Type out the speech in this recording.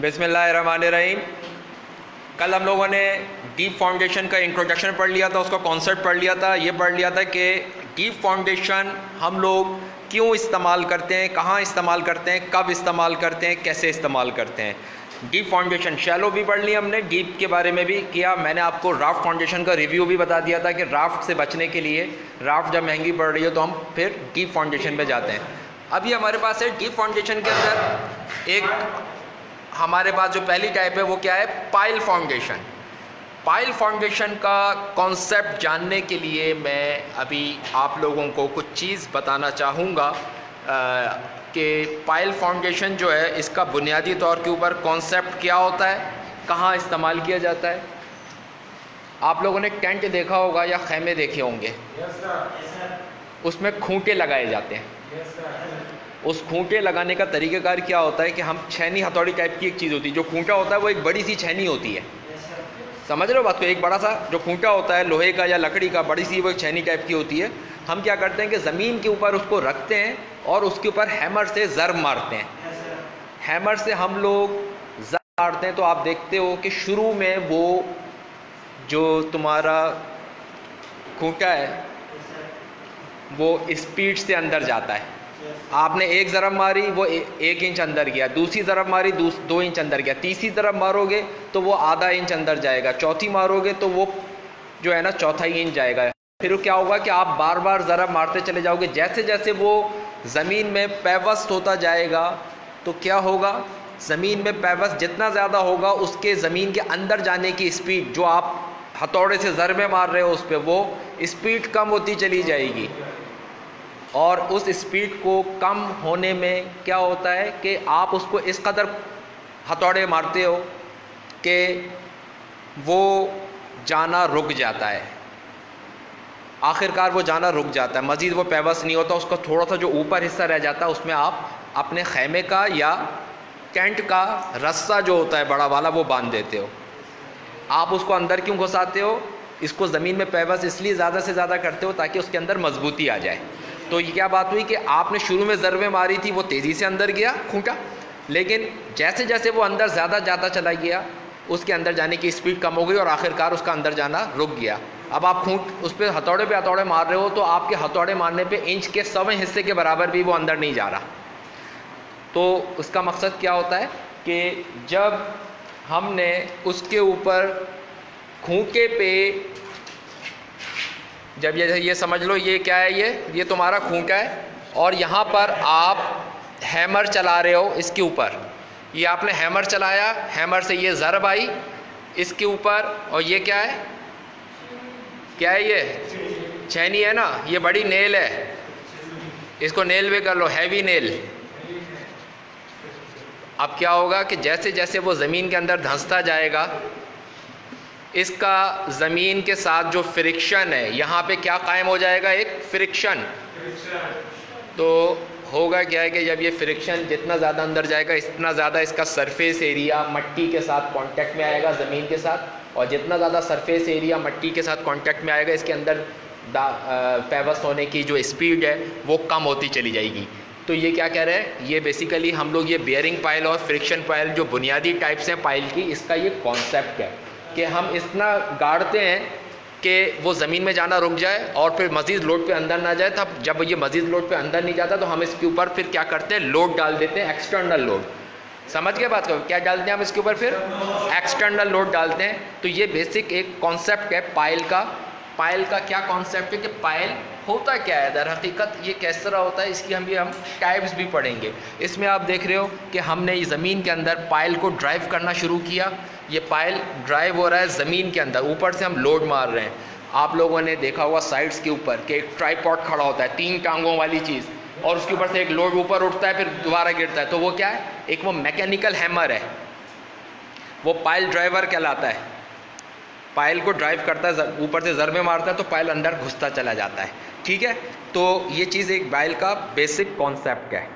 बिस्मिल्लाहिर्रहमानिर्रहीम। कल हम लोगों ने डीप फाउंडेशन का इंट्रोडक्शन पढ़ लिया था, उसका कॉन्सेप्ट पढ़ लिया था। ये पढ़ लिया था कि डीप फाउंडेशन हम लोग क्यों इस्तेमाल करते हैं, कहाँ इस्तेमाल करते हैं, कब इस्तेमाल करते हैं, कैसे इस्तेमाल करते हैं। डीप फाउंडेशन शैलो भी पढ़ लिया हमने, डीप के बारे में भी किया। मैंने आपको राफ्ट फाउंडेशन का रिव्यू भी बता दिया था कि राफ्ट से बचने के लिए, राफ्ट जब महंगी पड़ रही हो तो हम फिर डीप फाउंडेशन पे जाते हैं। अभी हमारे पास है डीप फाउंडेशन के अंदर एक हमारे पास जो पहली टाइप है वो क्या है, पाइल फाउंडेशन। पाइल फाउंडेशन का कॉन्सेप्ट जानने के लिए मैं अभी आप लोगों को कुछ चीज़ बताना चाहूँगा कि पाइल फाउंडेशन जो है इसका बुनियादी तौर के ऊपर कॉन्सेप्ट क्या होता है, कहाँ इस्तेमाल किया जाता है। आप लोगों ने टेंट देखा होगा या खैमे देखे होंगे, उसमें खूंटे लगाए जाते हैं। उस खूंटे लगाने का तरीक़ाकार क्या होता है कि हम छेनी हथौड़ी टाइप की एक चीज़ होती है। जो खूंटा होता है वो एक बड़ी सी छेनी होती है, समझ रहे हो बात को। एक बड़ा सा जो खूंटा होता है लोहे का या लकड़ी का, बड़ी सी वो एक छेनी टाइप की होती है। हम क्या करते हैं कि ज़मीन के ऊपर उसको रखते हैं और उसके ऊपर हैमर से ज़र्ब मारते हैं। हैमर से हम लोग ज़र्ब मारते हैं तो आप देखते हो कि शुरू में वो जो तुम्हारा खूंटा है वो स्पीड से अंदर जाता है। आपने एक ज़रब मारी वो 1 इंच अंदर गया, दूसरी ज़रब मारी 2 इंच अंदर गया, तीसरी ज़रब मारोगे तो वो आधा इंच अंदर जाएगा, चौथी मारोगे तो वो जो है ना चौथाई इंच जाएगा। फिर क्या होगा कि आप बार बार ज़रब मारते चले जाओगे। जैसे जैसे वो ज़मीन में पेवस्त होता जाएगा तो क्या होगा, ज़मीन में पेवस्त जितना ज़्यादा होगा उसके ज़मीन के अंदर जाने की स्पीड, जो आप हथौड़े से ज़रबे मार रहे हो उस पर, वो स्पीड कम होती चली जाएगी। और उस स्पीड को कम होने में क्या होता है कि आप उसको इस कदर हथौड़े मारते हो कि वो जाना रुक जाता है। आखिरकार वो जाना रुक जाता है, मज़ीद वो पेवस्त नहीं होता। उसका थोड़ा सा जो ऊपर हिस्सा रह जाता है उसमें आप अपने खैमे का या टेंट का रस्सा जो होता है बड़ा वाला वो बांध देते हो। आप उसको अंदर क्यों घुसाते हो, इसको ज़मीन में पेवस्त इसलिए ज़्यादा से ज़्यादा करते हो ताकि उसके अंदर मजबूती आ जाए। तो ये क्या बात हुई कि आपने शुरू में ज़रबे मारी थी, वो तेज़ी से अंदर गया खूंटा, लेकिन जैसे जैसे वो अंदर ज़्यादा जाता चला गया उसके अंदर जाने की स्पीड कम हो गई और आखिरकार उसका अंदर जाना रुक गया। अब आप उस पर हथौड़े पे हथौड़े मार रहे हो तो आपके हथौड़े मारने पे इंच के 100वें हिस्से के बराबर भी वो अंदर नहीं जा रहा। तो उसका मकसद क्या होता है कि जब हमने उसके ऊपर खूंटे पे, जब ये समझ लो ये क्या है, ये तुम्हारा खूंटा है और यहाँ पर आप हैमर चला रहे हो इसके ऊपर। ये आपने हैमर चलाया, हैमर से ये ज़रब आई इसके ऊपर, और ये क्या है, क्या है, ये छेनी है ना, ये बड़ी नेल है, इसको नेल भी कर लो, हैवी नेल। अब क्या होगा कि जैसे जैसे वो ज़मीन के अंदर धंसता जाएगा, इसका ज़मीन के साथ जो फ्रिक्शन है यहाँ पे क्या कायम हो जाएगा, एक फ्रिक्शन। तो होगा क्या है कि जब ये फ्रिक्शन जितना ज़्यादा अंदर जाएगा इतना ज़्यादा इसका सरफेस एरिया मट्टी के साथ कांटेक्ट में आएगा, ज़मीन के साथ, और जितना ज़्यादा सरफेस एरिया मट्टी के साथ कांटेक्ट में आएगा इसके अंदर पेवस्त होने की जो स्पीड है वो कम होती चली जाएगी। तो ये क्या कह रहे हैं, ये बेसिकली हम लोग ये बेयरिंग पाइल और फ्रिक्शन पाइल जो बुनियादी टाइप्स हैं पाइल की, इसका ये कॉन्सेप्ट है कि हम इतना गाड़ते हैं कि वो ज़मीन में जाना रुक जाए और फिर मज़ीद लोड पे अंदर ना जाए। तब जब ये मज़ीद लोड पे अंदर नहीं जाता तो हम इसके ऊपर फिर क्या करते हैं, लोड डाल देते हैं, एक्सटर्नल लोड। समझ गए बात को, क्या डालते हैं हम इसके ऊपर, फिर एक्सटर्नल लोड डालते हैं। तो ये बेसिक एक कॉन्सेप्ट है पाइल का। पाइल का क्या कॉन्सेप्ट है कि पाइल होता क्या है, दर हकीकत ये किस तरह होता है, इसकी हम टाइप्स भी पढ़ेंगे। इसमें आप देख रहे हो कि हमने ये ज़मीन के अंदर पाइल को ड्राइव करना शुरू किया। ये पाइल ड्राइव हो रहा है ज़मीन के अंदर, ऊपर से हम लोड मार रहे हैं। आप लोगों ने देखा होगा साइड्स के ऊपर कि एक ट्राइपॉड खड़ा होता है, 3 टांगों वाली चीज़, और उसके ऊपर से एक लोड ऊपर उठता है फिर दोबारा गिरता है। तो वो क्या है, एक वो मैकेनिकल हैमर है, वो पाइल ड्राइवर कहलाता है। पाइल को ड्राइव करता है, ऊपर से ज़रबे मारता है तो पाइल अंदर घुसता चला जाता है। ठीक है, तो ये चीज़ एक पाइल का बेसिक कॉन्सेप्ट है।